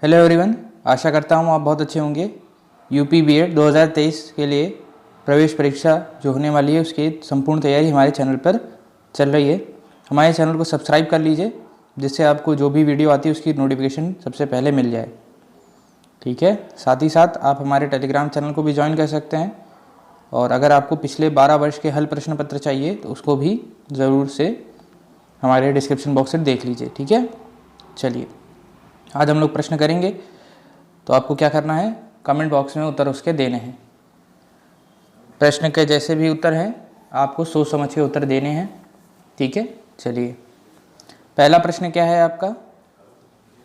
Hello everyone, आशा करता हूँ आप बहुत अच्छे होंगे। यूपी बीएड 2023 के लिए प्रवेश परीक्षा जो होने वाली है उसकी संपूर्ण तैयारी हमारे चैनल पर चल रही है। हमारे चैनल को सब्सक्राइब कर लीजिए जिससे आपको जो भी वीडियो आती है उसकी नोटिफिकेशन सबसे पहले मिल जाए। ठीक है, साथ ही साथ आप हमारे टेलीग्राम चैनल को भी ज्वाइन कर सकते हैं और अगर आपको पिछले 12 वर्ष के हल प्रश्न पत्र चाहिए तो उसको भी ज़रूर से हमारे डिस्क्रिप्शन बॉक्स से देख लीजिए। ठीक है, चलिए आज हम लोग प्रश्न करेंगे। तो आपको क्या करना है, कमेंट बॉक्स में उत्तर उसके देने हैं। प्रश्न के जैसे भी उत्तर हैं आपको सोच समझ के उत्तर देने हैं। ठीक है, चलिए पहला प्रश्न क्या है आपका,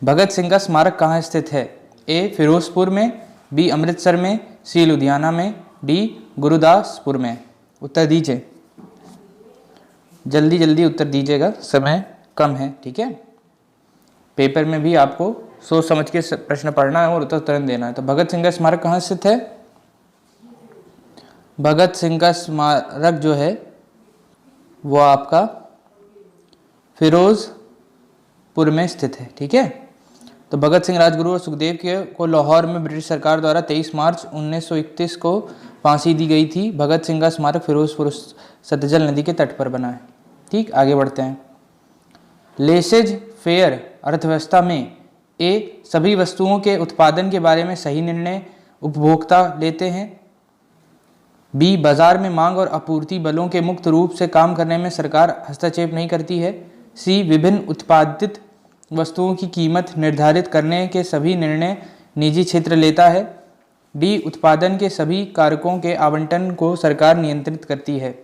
भगत सिंह का स्मारक कहाँ स्थित है? ए फिरोजपुर में, बी अमृतसर में, सी लुधियाना में, डी गुरुदासपुर में। उत्तर दीजिए, जल्दी जल्दी उत्तर दीजिएगा, समय कम है। ठीक है, पेपर में भी आपको सोच समझ के प्रश्न पढ़ना है और उत्तर तुरंत देना है। तो भगत सिंह का स्मारक कहाँ स्थित है? भगत सिंह का स्मारक जो है वो आपका फिरोजपुर में स्थित है। ठीक है, तो भगत सिंह, राजगुरु और सुखदेव को लाहौर में ब्रिटिश सरकार द्वारा 23 मार्च 1931 को फांसी दी गई थी। भगत सिंह का स्मारक फिरोजपुर सतलज नदी के तट पर बना है। ठीक, आगे बढ़ते हैं। लेसेज फेयर अर्थव्यवस्था में ए सभी वस्तुओं के उत्पादन के बारे में सही निर्णय उपभोक्ता लेते हैं, बी बाजार में मांग और आपूर्ति बलों के मुक्त रूप से काम करने में सरकार हस्तक्षेप नहीं करती है, सी विभिन्न उत्पादित वस्तुओं की कीमत निर्धारित करने के सभी निर्णय निजी क्षेत्र लेता है, डी उत्पादन के सभी कारकों के आवंटन को सरकार नियंत्रित करती है।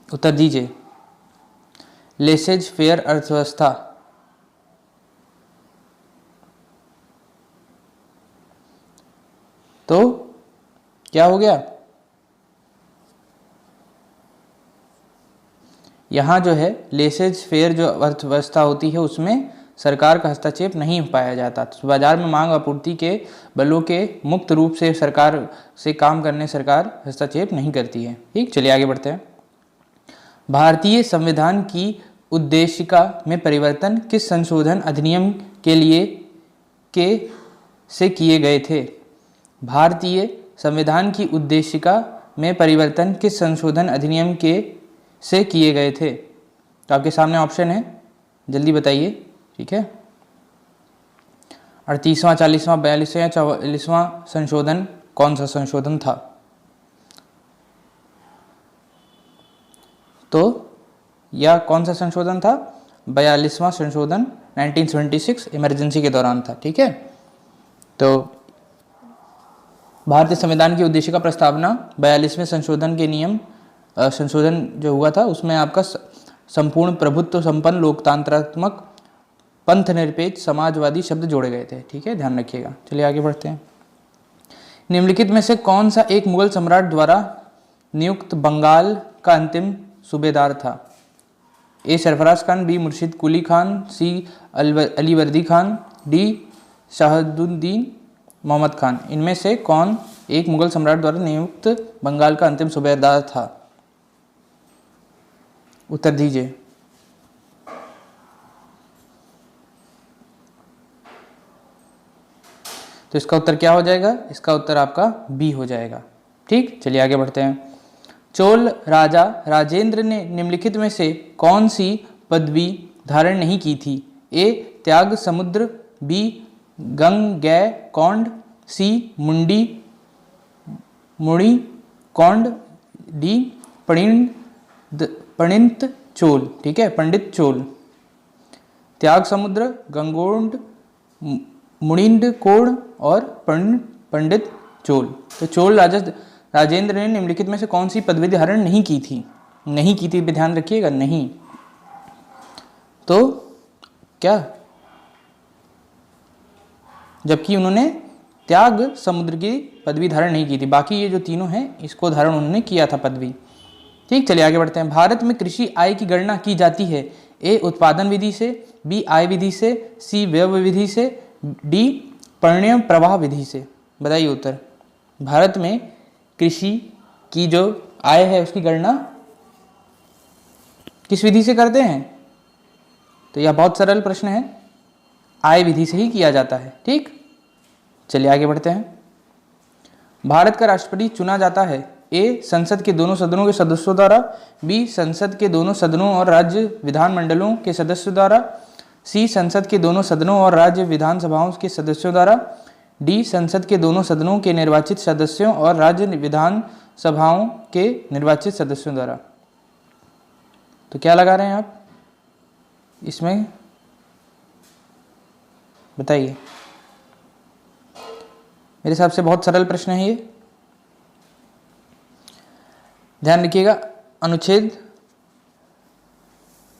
उत्तर दीजिए, लेसेज फेयर अर्थव्यवस्था। तो क्या हो गया, यहाँ जो है लेसेज फेयर जो अर्थव्यवस्था होती है उसमें सरकार का हस्तक्षेप नहीं पाया जाता। तो बाजार में मांग आपूर्ति के बलों के मुक्त रूप से सरकार से काम करने सरकार हस्तक्षेप नहीं करती है। ठीक, चलिए आगे बढ़ते हैं। भारतीय संविधान की उद्देशिका में परिवर्तन किस संशोधन अधिनियम के लिए से किए गए थे? भारतीय संविधान की उद्देशिका में परिवर्तन किस संशोधन अधिनियम से किए गए थे? तो आपके सामने ऑप्शन है, जल्दी बताइए। ठीक है, 38वां, 40वां, 42वां या 44वां संशोधन कौन सा संशोधन था? तो यह कौन सा संशोधन था? 42वां संशोधन 1976 इमरजेंसी के दौरान था। ठीक है, तो भारतीय संविधान की उद्देशिका प्रस्तावना 42वें संशोधन के नियम संशोधन जो हुआ था उसमें आपका संपूर्ण प्रभुत्व संपन्न लोकतांत्रात्मक पंथ निरपेक्ष समाजवादी शब्द जोड़े गए थे। ठीक है, ध्यान रखिएगा। चलिए आगे बढ़ते हैं। निम्नलिखित में से कौन सा एक मुगल सम्राट द्वारा नियुक्त बंगाल का अंतिम सूबेदार था? ए सरफराज खान, बी मुर्शिद कुली खान, सी अलीवर्दी खान, डी शाहदुद्दीन मोहम्मद खान। इनमें से कौन एक मुगल सम्राट द्वारा नियुक्त बंगाल का अंतिम सूबेदार था? उत्तर दीजिए। तो इसका उत्तर क्या हो जाएगा? इसका उत्तर आपका बी हो जाएगा। ठीक, चलिए आगे बढ़ते हैं। चोल राजा राजेंद्र ने निम्नलिखित में से कौन सी पदवी धारण नहीं की थी? ए त्याग समुद्र, बी गंगै कौंड, सी मुड़ी कौंड, डी पणित चोल। ठीक है, पंडित चोल। त्याग समुद्र, गंगोंड, मुड़िंड कोण और पंडित चोल। तो चोल राजेंद्र ने निम्नलिखित में से कौन सी पदवी धारण नहीं की थी? नहीं की थी पे ध्यान रखिएगा, नहीं। तो क्या, जबकि उन्होंने त्याग समुद्र की पदवी धारण नहीं की थी, बाकी ये जो तीनों हैं इसको धारण उन्होंने किया था पदवी। ठीक, चलिए आगे बढ़ते हैं। भारत में कृषि आय की गणना की जाती है? ए उत्पादन विधि से, बी आय विधि से, सी व्यय विधि से, डी परिणय प्रवाह विधि से। बताइए उत्तर। भारत में कृषि की जो आय है उसकी गणना किस विधि से करते हैं? तो यह बहुत सरल प्रश्न है। आय विधि से ही किया जाता है। ठीक, चलिए आगे बढ़ते हैं। भारत का राष्ट्रपति चुना जाता है ए संसद के दोनों सदनों के सदस्यों द्वारा, बी संसद के दोनों सदनों और राज्य विधानमंडलों के सदस्यों द्वारा, सी संसद के दोनों सदनों और राज्य विधानसभाओं के सदस्यों द्वारा, डी संसद के दोनों सदनों के निर्वाचित सदस्यों और राज्य विधानसभाओं के निर्वाचित सदस्यों द्वारा। तो क्या लगा रहे हैं आप इसमें, बताइए। मेरे हिसाब से बहुत सरल प्रश्न है ये, ध्यान रखिएगा।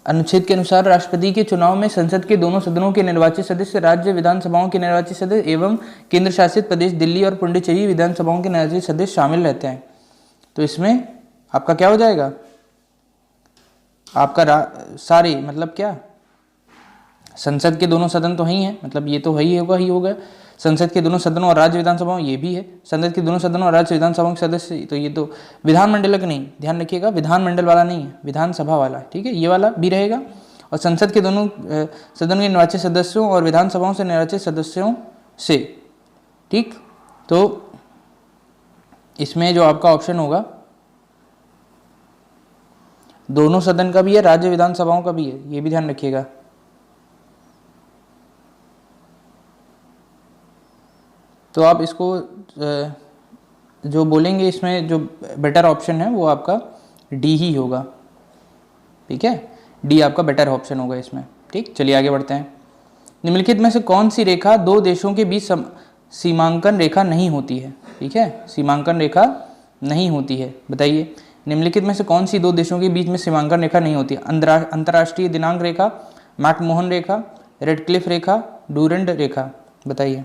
अनुच्छेद के अनुसार राष्ट्रपति के चुनाव में संसद के दोनों सदनों के निर्वाचित सदस्य, राज्य विधानसभाओं के निर्वाचित सदस्य एवं केंद्र शासित प्रदेश दिल्ली और पुडुचेरी विधानसभाओं के निर्वाचित सदस्य शामिल रहते हैं। तो इसमें आपका क्या हो जाएगा, आपका सारे मतलब क्या, संसद के दोनों सदन तो ही हैं, मतलब ये तो ही होगा। संसद के दोनों सदनों और राज्य विधानसभाओं, ये भी है। संसद के दोनों सदनों और राज्य विधानसभाओं के सदस्य, तो ये तो विधानमंडल का नहीं, ध्यान रखिएगा, विधानमंडल वाला नहीं है, विधानसभा वाला, ठीक है, ये वाला भी रहेगा। और संसद के दोनों सदनों के निर्वाचित सदस्यों और विधानसभाओं से निर्वाचित सदस्यों से, ठीक। तो इसमें जो आपका ऑप्शन होगा, दोनों सदन का भी है, राज्य विधानसभाओं का भी है, ये भी ध्यान रखिएगा। तो आप इसको जो बोलेंगे, इसमें जो बेटर ऑप्शन है वो आपका डी ही होगा, ठीक है, डी आपका बेटर ऑप्शन होगा इसमें। ठीक, चलिए आगे बढ़ते हैं। निम्नलिखित में से कौन सी रेखा दो देशों के बीच सीमांकन रेखा नहीं होती है? ठीक है, सीमांकन रेखा नहीं होती है, बताइए। निम्नलिखित में से कौन सी दो देशों के बीच में सीमांकन रेखा नहीं होती? अंतर्राष्ट्रीय दिनांक रेखा, मैकमोहन रेखा, रेडक्लिफ रेखा, डूरंड रेखा, बताइए।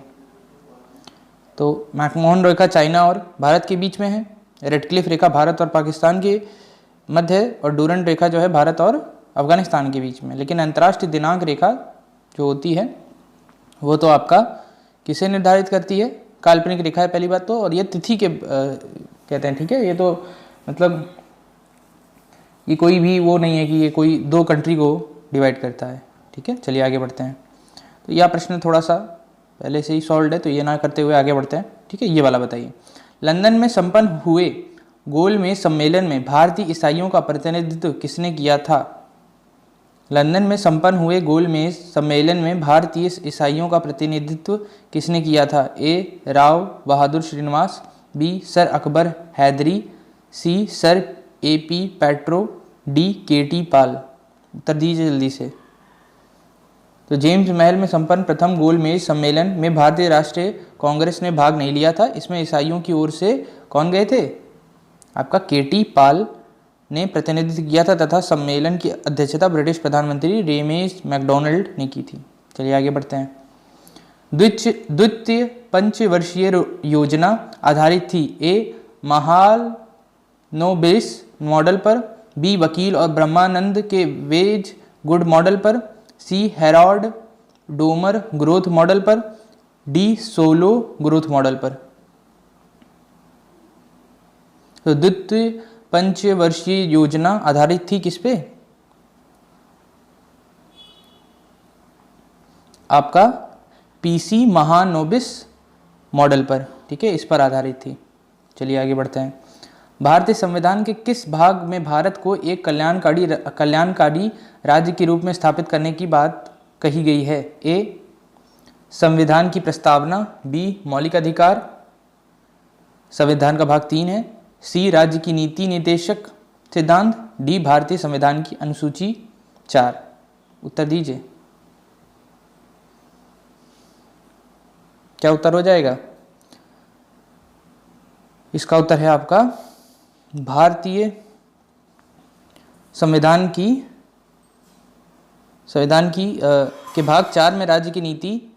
तो मैकमोहन रेखा चाइना और भारत के बीच में है, रेडक्लिफ रेखा भारत और पाकिस्तान के मध्य है, और डूरंड रेखा जो है भारत और अफगानिस्तान के बीच में। लेकिन अंतर्राष्ट्रीय दिनांक रेखा जो होती है वो तो आपका किसे निर्धारित करती है? काल्पनिक रेखा है पहली बात तो, और ये तिथि के कहते हैं, ठीक है। ये तो मतलब ये कोई भी वो नहीं है कि ये कोई दो कंट्री को डिवाइड करता है, ठीक है। चलिए आगे बढ़ते हैं। तो यह प्रश्न थोड़ा सा पहले से ही सॉल्व है, तो ये ना करते हुए आगे बढ़ते हैं, ठीक है। ये वाला बताइए, लंदन में संपन्न हुए गोलमेज सम्मेलन में भारतीय ईसाइयों का प्रतिनिधित्व किसने किया था? लंदन में संपन्न हुए गोलमेज सम्मेलन में भारतीय ईसाइयों का प्रतिनिधित्व किसने किया था? A Rao Bahadur Srinivas, B sir Akbar Hydari, C sir A P. Patro, D K T. Paul. उत्तर दीजिए जल्दी से। तो जेम्स महल में संपन्न प्रथम गोलमेज सम्मेलन में भारतीय राष्ट्रीय कांग्रेस ने भाग नहीं लिया था। इसमें ईसाइयों की ओर से कौन गए थे? आपका के.टी. पाल ने प्रतिनिधित्व किया था, तथा सम्मेलन की अध्यक्षता ब्रिटिश प्रधानमंत्री रेमेज मैकडोनाल्ड ने की थी। चलिए आगे बढ़ते हैं। द्वितीय पंचवर्षीय योजना आधारित थी ए महालनोबिस मॉडल पर, बी वकील और ब्रह्मानंद के वेज गुड मॉडल पर, सी हेराल्ड डोमर ग्रोथ मॉडल पर, डी सोलो ग्रोथ मॉडल पर। तो द्वितीय पंचवर्षीय योजना आधारित थी किस पे? आपका पीसी महानोबिस मॉडल पर, ठीक है, इस पर आधारित थी। चलिए आगे बढ़ते हैं। भारतीय संविधान के किस भाग में भारत को एक कल्याणकारी राज्य के रूप में स्थापित करने की बात कही गई है? ए संविधान की प्रस्तावना, बी मौलिक अधिकार, संविधान का भाग 3 है, सी राज्य की नीति निर्देशक सिद्धांत, डी भारतीय संविधान की अनुसूची 4। उत्तर दीजिए, क्या उत्तर हो जाएगा? इसका उत्तर है आपका भारतीय संविधान की के भाग 4 में राज्य की नीति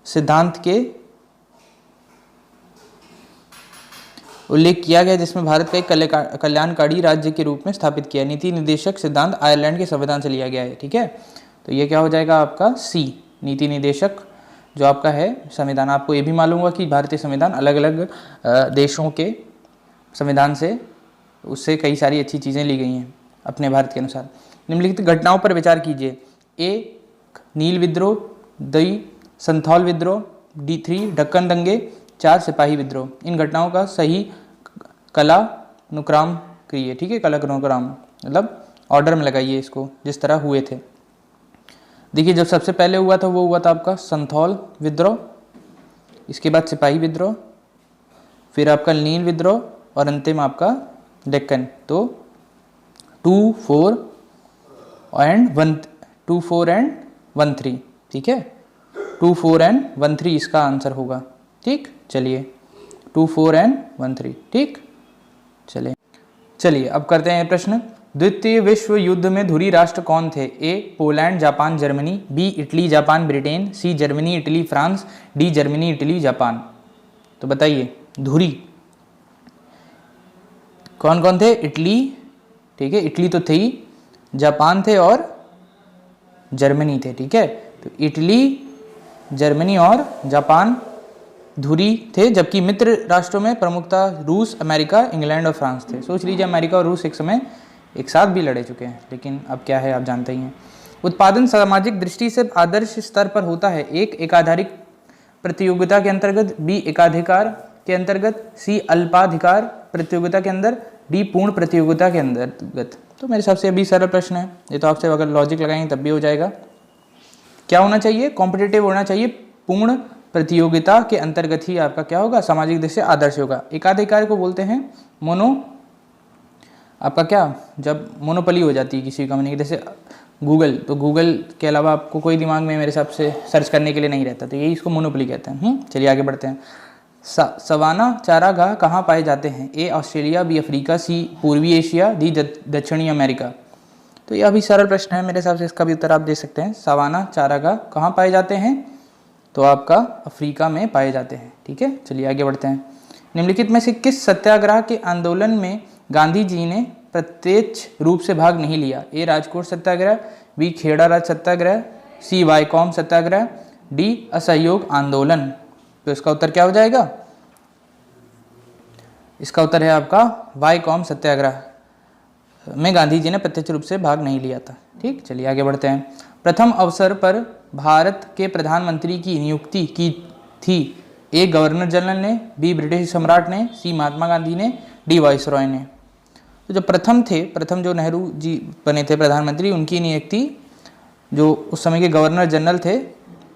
सिद्धांत के उल्लेख किया गया, जिसमें भारत का एक कल्याणकारी राज्य के रूप में स्थापित किया। नीति निर्देशक सिद्धांत आयरलैंड के संविधान से लिया गया है, ठीक है। तो ये क्या हो जाएगा आपका सी, नीति निर्देशक जो आपका है संविधान। आपको ये भी मालूम होगा कि भारतीय संविधान अलग अलग देशों के संविधान से उससे कई सारी अच्छी चीज़ें ली गई हैं अपने भारत के अनुसार। निम्नलिखित घटनाओं पर विचार कीजिए। ए नील विद्रोह, दी संथाल विद्रोह, D3 ढक्कन दंगे, 4 सिपाही विद्रोह। इन घटनाओं का सही कालानुक्रम करिए, ठीक है, कालानुक्रम मतलब ऑर्डर में लगाइए इसको जिस तरह हुए थे। देखिए जब सबसे पहले हुआ था वो हुआ था आपका संथाल विद्रोह, इसके बाद सिपाही विद्रोह, फिर आपका नील विद्रोह और अंतिम आपका डेक्कन। तो 2, 4 एंड 13, ठीक है, 2, 4 एंड 13 इसका आंसर होगा। ठीक, चलिए 2, 4 एंड 13, ठीक। चलिए अब करते हैं प्रश्न। द्वितीय विश्व युद्ध में धुरी राष्ट्र कौन थे? A Poland, Japan, Germany, B Italy, Japan, Britain, C Germany, Italy, France, D Germany, Italy, Japan. तो बताइए धुरी कौन कौन थे? इटली, ठीक है, इटली तो थी, जापान थे और जर्मनी थे, ठीक है। तो इटली, जर्मनी और जापान धुरी थे, जबकि मित्र राष्ट्रों में प्रमुखतः रूस, अमेरिका, इंग्लैंड और फ्रांस थे। सोच लीजिए अमेरिका और रूस एक समय एक साथ भी लड़े चुके हैं, लेकिन अब क्या है आप जानते ही हैं। उत्पादन सामाजिक दृष्टि से आदर्श स्तर पर होता है। एक एकाधिकार प्रतियोगिता के अंतर्गत, बी एकाधिकार के अंतर्गत, सी अल्पाधिकार प्रतियोगिता के अंदर, डी पूर्ण प्रतियोगिता के अंतर्गत। तो मेरे हिसाब से अभी सरल प्रश्न है ये, तो आपसे अगर लॉजिक लगाएंगे तब भी हो जाएगा। क्या होना चाहिए? कॉम्पिटिटिव होना चाहिए, पूर्ण प्रतियोगिता के अंतर्गत ही आपका क्या होगा? सामाजिक दृष्टि से आदर्श होगा। एकाधिकार को बोलते हैं मोनो, आपका क्या, जब मोनोपोली हो जाती है किसी कंपनी की, जैसे गूगल, तो गूगल के अलावा आपको कोई दिमाग में मेरे हिसाब से सर्च करने के लिए नहीं रहता, तो यही इसको मोनोपोली कहते हैं। चलिए आगे बढ़ते हैं। सवाना चारागाह कहाँ पाए जाते हैं? ए ऑस्ट्रेलिया, बी अफ्रीका, सी पूर्वी एशिया, डी दक्षिणी अमेरिका। तो यह भी सरल प्रश्न है मेरे हिसाब से, इसका भी उत्तर आप दे सकते हैं। सवाना चारागाह कहाँ पाए जाते हैं? तो आपका अफ्रीका में पाए जाते हैं, ठीक है। चलिए आगे बढ़ते हैं। निम्नलिखित में से किस सत्याग्रह के आंदोलन में गांधी जी ने प्रत्यक्ष रूप से भाग नहीं लिया? ए राजकोट सत्याग्रह, बी खेड़ा राज सत्याग्रह, सी वाईकॉम सत्याग्रह, डी असहयोग आंदोलन। तो इसका उत्तर क्या हो जाएगा? इसका उत्तर है आपका वाईकॉम सत्याग्रह में गांधी जी ने प्रत्यक्ष रूप से भाग नहीं लिया था, ठीक। चलिए आगे बढ़ते हैं। प्रथम अवसर पर भारत के प्रधानमंत्री की नियुक्ति की थी? ए गवर्नर जनरल ने, बी ब्रिटिश सम्राट ने, सी महात्मा गांधी ने, डी वाइसरॉय ने। तो जो प्रथम जो नेहरू जी बने थे प्रधानमंत्री, उनकी नियुक्ति जो उस समय के गवर्नर जनरल थे,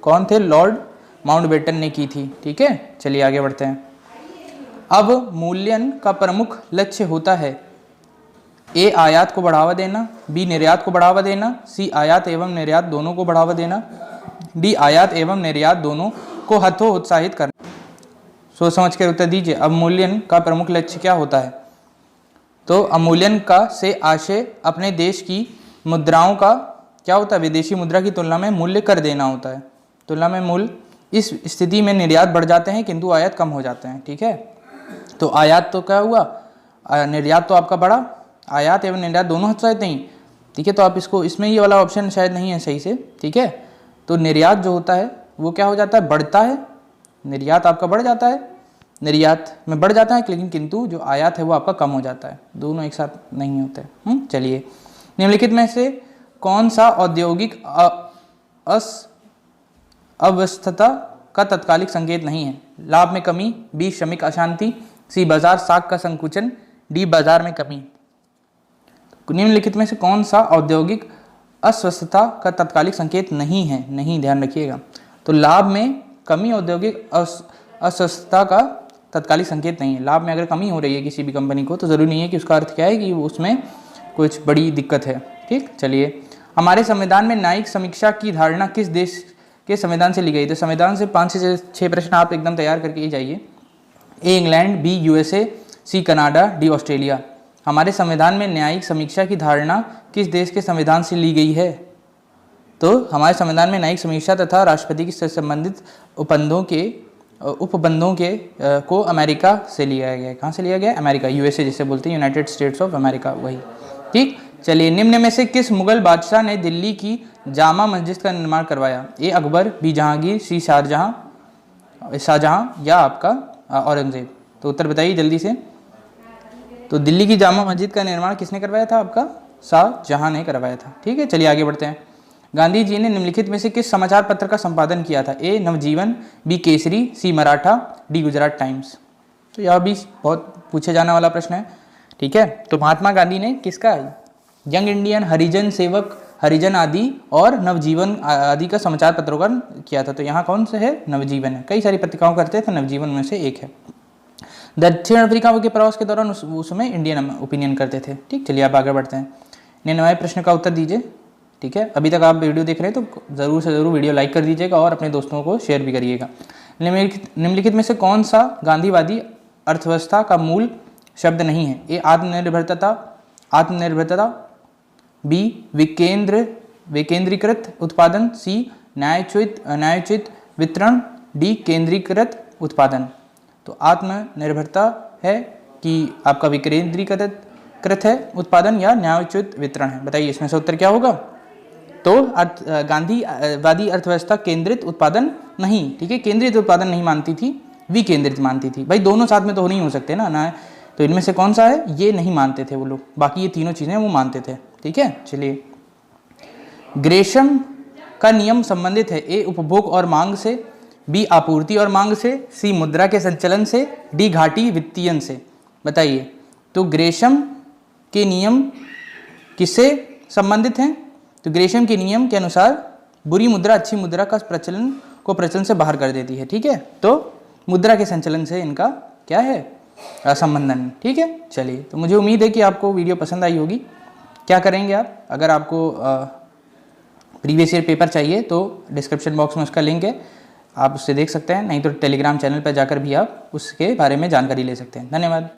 कौन थे? लॉर्ड माउंटबेटन ने की थी, ठीक है। चलिए आगे बढ़ते हैं। अब मूल्यन का प्रमुख लक्ष्य होता है? ए आयात को बढ़ावा देना, बी निर्यात को बढ़ावा देना, सी आयात एवं निर्यात दोनों को बढ़ावा देना, डी आयात एवं निर्यात दोनों को हथो उत्साहित करना। सोच समझ कर उत्तर दीजिए। अवमूल्यन का प्रमुख लक्ष्य क्या होता है? तो अवमूल्यन का से आशय अपने देश की मुद्राओं का क्या होता है? विदेशी मुद्रा की तुलना में मूल्य कर देना होता है, तुलना में मूल्य। इस स्थिति में निर्यात बढ़ जाते हैं किंतु आयात कम हो जाते हैं, ठीक है। तो आयात तो क्या हुआ, निर्यात तो आपका बढ़ा, आयात एवं निर्यात दोनों उत्साहित नहीं, ठीक है। तो आप इसको, इसमें ये वाला ऑप्शन शायद नहीं है सही से, ठीक है। तो निर्यात जो होता है वो क्या हो जाता है? बढ़ता है, निर्यात आपका बढ़ जाता है, निर्यात में बढ़ जाता है, लेकिन किंतु जो आयात है वो आपका कम हो जाता है, दोनों एक साथ नहीं होते। चलिए, निम्नलिखित में से कौन सा औद्योगिक अव्यवस्था का तत्कालिक संकेत नहीं है? लाभ में कमी, बी श्रमिक अशांति, सी बाजार साख का संकुचन, डी बाजार में कमी। निम्नलिखित में से कौन सा औद्योगिक अस्वस्थता का तत्कालिक संकेत नहीं है? नहीं, ध्यान रखिएगा। तो लाभ में कमी औद्योगिक अस्वस्थता का तत्कालिक संकेत नहीं है। लाभ में अगर कमी हो रही है किसी भी कंपनी को, तो जरूरी नहीं है कि उसका अर्थ क्या है कि उसमें कुछ बड़ी दिक्कत है, ठीक। चलिए, हमारे संविधान में न्यायिक समीक्षा की धारणा किस देश के संविधान से ली गई? तो संविधान से 5 से 6 प्रश्न आप एकदम तैयार करके ही जाइए। A England, B USA, C Canada, D Australia. हमारे संविधान में न्यायिक समीक्षा की धारणा किस देश के संविधान से ली गई है? तो हमारे संविधान में न्यायिक समीक्षा तथा राष्ट्रपति से संबंधित उपबंधों के को अमेरिका से लिया गया है। कहाँ से लिया गया? अमेरिका, यूएसए जिसे बोलते हैं, यूनाइटेड स्टेट्स ऑफ अमेरिका, वही, ठीक। चलिए, निम्न में से किस मुगल बादशाह ने दिल्ली की जामा मस्जिद का निर्माण करवाया? ए अकबर, बी जहांगीर, सी शाहजहां या आपका औरंगजेब। तो उत्तर बताइए जल्दी से। तो दिल्ली की जामा मस्जिद का निर्माण किसने करवाया था? आपका शाहजहां ने करवाया था, ठीक है। चलिए आगे बढ़ते हैं। गांधी जी ने निम्नलिखित में से किस समाचार पत्र का संपादन किया था? ए नवजीवन, बी केसरी, सी मराठा, डी गुजरात टाइम्स। तो यह भी बहुत पूछे जाने वाला प्रश्न है। ठीक है, तो महात्मा गांधी ने किसका, यंग इंडियन, हरिजन सेवक, हरिजन आदि और नवजीवन आदि का समाचार पत्रों का किया था। तो यहाँ कौन से है? नवजीवन है। कई सारी पत्रिकाओं करते थे, नवजीवन में से एक है। दक्षिण अफ्रीका के प्रवास के दौरान उस समय इंडियन ओपिनियन करते थे। ठीक, चलिए आप आगे बढ़ते हैं। 99वें प्रश्न का उत्तर दीजिए। ठीक है, अभी तक आप वीडियो देख रहे हैं तो ज़रूर से ज़रूर वीडियो लाइक कर दीजिएगा और अपने दोस्तों को शेयर भी करिएगा। निम्नलिखित में से कौन सा गांधीवादी अर्थव्यवस्था का मूल शब्द नहीं है? ए आत्मनिर्भरता, बी विकेंद्रीकृत उत्पादन, सी न्यायोचित वितरण, डी केंद्रीकृत उत्पादन। तो आत्मनिर्भरता है कि आपका विकेंद्रीकृत है उत्पादन या न्यायोचित वितरण है? बताइए इसमें से उत्तर क्या होगा? तो गांधीवादी अर्थव्यवस्था केंद्रित उत्पादन नहीं, ठीक है, केंद्रित उत्पादन नहीं मानती थी, विकेंद्रित मानती थी। भाई दोनों साथ में तो नहीं हो सकते ना, तो इनमें से कौन सा है? ये नहीं मानते थे वो लोग, बाकी ये तीनों चीज़ें वो मानते थे। ठीक है, चलिए। ग्रेशम का नियम संबंधित है? ए उपभोग और मांग से, बी आपूर्ति और मांग से, सी मुद्रा के संचलन से, डी घाटी वित्तीयन से। बताइए, तो ग्रेशम के नियम किससे संबंधित हैं? तो ग्रेशम के नियम के अनुसार बुरी मुद्रा अच्छी मुद्रा का प्रचलन से बाहर कर देती है। ठीक है, तो मुद्रा के संचलन से इनका क्या है? संबंधन। ठीक है, चलिए। तो मुझे उम्मीद है कि आपको वीडियो पसंद आई होगी। क्या करेंगे आप, अगर आपको प्रीवियस ईयर पेपर चाहिए तो डिस्क्रिप्शन बॉक्स में उसका लिंक है, आप उससे देख सकते हैं, नहीं तो टेलीग्राम चैनल पर जाकर भी आप उसके बारे में जानकारी ले सकते हैं। धन्यवाद।